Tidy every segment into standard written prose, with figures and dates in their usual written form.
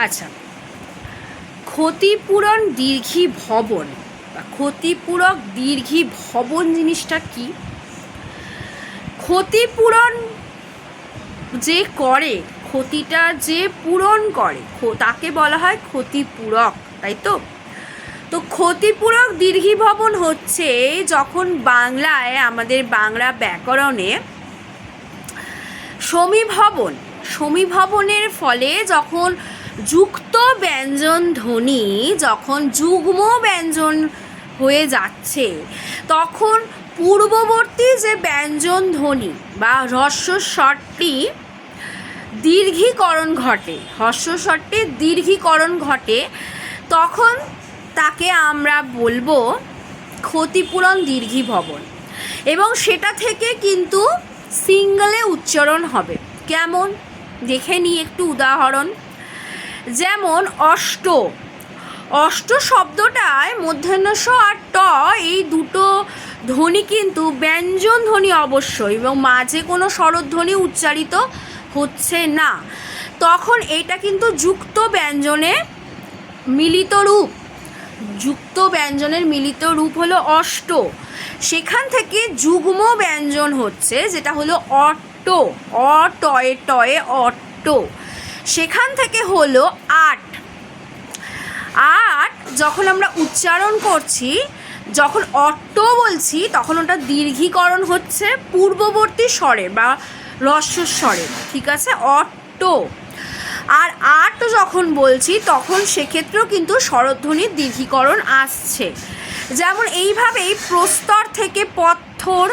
আচ্ছা, ক্ষতিপূরণ দীর্ঘী ভবন বা ক্ষতিপূরক দীর্ঘী ভবন জিনিসটা কি? ক্ষতিপূরণ যে করে, ক্ষতিটা যে পূরণ করে তাকে বলা হয় ক্ষতিপূরক, তাই তো? তো ক্ষতিপূরক দীর্ঘী ভবন হচ্ছে যখন বাংলায়, আমাদের বাংলা ব্যাকরণে সমীভবনের ফলে যখন যুক্ত ব্যঞ্জন ধ্বনি যখন যুগ্ম ব্যঞ্জন হয়ে যাচ্ছে, তখন পূর্ববর্তী যে ব্যঞ্জন ধ্বনি বা হ্রস্বস্বরটি দীর্ঘীকরণ ঘটে, হ্রস্বস্বরটির দীর্ঘীকরণ ঘটে, তখন তাকে আমরা বলবো ক্ষতিপূরণ দীর্ঘী ভবন। এবং সেটা থেকে কিন্তু সিঙ্গলে উচ্চারণ হবে। কেমন দেখে নিই একটু উদাহরণ। যেমন অষ্ট, অষ্ট শব্দটায় মূর্ধন্য ষ আর ট এই দুটো ধ্বনি কিন্তু ব্যঞ্জন ধ্বনি অবশ্যই, এবং মাঝে কোনো স্বরধ্বনি উচ্চারিত হচ্ছে না, তখন এটা কিন্তু যুক্ত ব্যঞ্জনে মিলিত রূপ। যুক্ত ব্যঞ্জনের মিলিত রূপ হলো অষ্ট, সেখান থেকে যুগ্ম ব্যঞ্জন হচ্ছে যেটা হলো অট্ট, অটয়ে টয়ে অট্ট, সেখান থেকে হলো আট। আট যখন আমরা উচ্চারণ করছি, যখন অট্ট বলছি, তখন ওটা দীর্ঘীকরণ হচ্ছে পূর্ববর্তী স্বরে বা হ্রস্বস্বরে, ঠিক আছে, অট্ট। আর আট যখন বলছি, তখন সেক্ষেত্রেও কিন্তু স্বরধ্বনির দীর্ঘীকরণ আসছে। যেমন এইভাবেই প্রস্তর থেকে পত্থর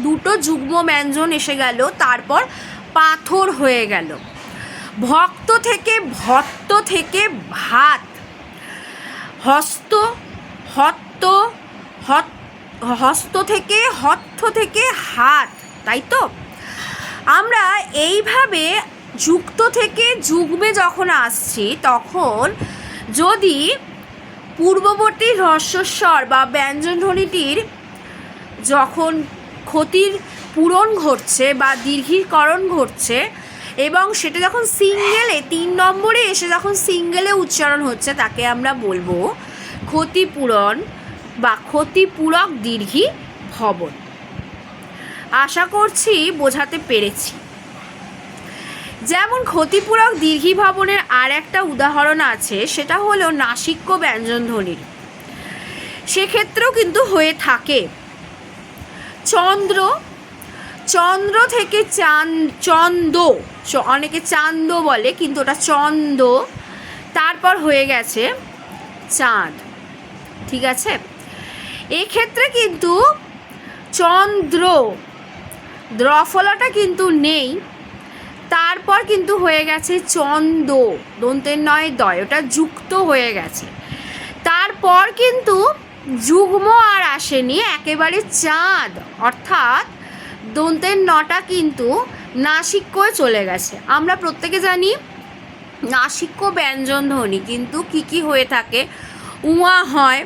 দুটো যুগ্ম ব্যঞ্জন এসে গেল, তারপর পাথর হয়ে গেল। ভক্ত থেকে ভত্ত থেকে ভাত, হস্ত, হত্ত, হস্ত থেকে হত্থ থেকে হাত, তাই তো? আমরা এইভাবে যুক্ত থেকে যুগ্মে যখন আসছি, তখন যদি পূর্ববর্তী হ্রস্বস্বর বা ব্যঞ্জনধ্বনিটির যখন ক্ষতির পূরণ ঘটছে বা দীর্ঘীকরণ ঘটছে, এবং সেটা যখন সিঙ্গেলে 3 নম্বরে এসে যখন সিঙ্গেলে উচ্চারণ হচ্ছে, তাকে আমরা বলবো ক্ষতিপূরণ বা ক্ষতিপূরক দীর্ঘী ভবন। আশা করছি বোঝাতে পেরেছি। যেমন ক্ষতিপূরক দীর্ঘী ভবনের আর একটা উদাহরণ আছে, সেটা হলো নাসিক্য ব্যঞ্জনধ্বনির। সেক্ষেত্রেও কিন্তু হয়ে থাকে চন্দ্র, চন্দ্র থেকে চন্দ, অনেকে চান্দ বলে, কিন্তু ওটা চন্দ, তারপর হয়ে গেছে চাঁদ, ঠিক আছে? এক্ষেত্রে কিন্তু চন্দ্র দ্রফলাটা কিন্তু নেই, তারপর কিন্তু হয়ে গেছে চন্দ, দন্তের নয় দয়, ওটা যুক্ত হয়ে গেছে। তারপর কিন্তু যুগ্ম আর আসেনি, একেবারে চাঁদ, অর্থাৎ দন্তের নটা কিন্তু নাসিক্যে চলে গেছে। আমরা প্রত্যেকে জানি নাসিক্য ব্যঞ্জন ধ্বনি কিন্তু কী কী হয়ে থাকে। উয়া হয়,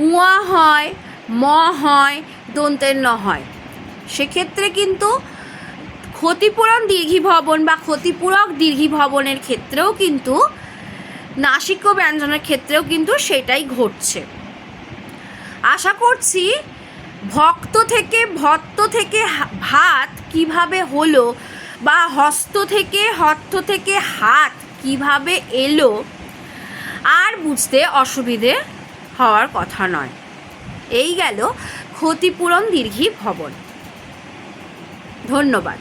উয়া হয়, ম হয়, দন্তের ন হয়। সেক্ষেত্রে কিন্তু ক্ষতিপূরণ দীর্ঘী ভবন বা ক্ষতিপূরক দীর্ঘী ভবনের ক্ষেত্রেও কিন্তু নাসিক্য ব্যঞ্জনের ক্ষেত্রেও কিন্তু সেটাই ঘটছে। আশা করছি ভক্ত থেকে ভত্ত থেকে ভাত কিভাবে হলো, বা হস্ত থেকে হত্থ থেকে হাত কিভাবে এলো, আর বুঝতে অসুবিধে হওয়ার কথা নয়। এই গেল ক্ষতিপূরণ দীর্ঘী ভবন। ধন্যবাদ।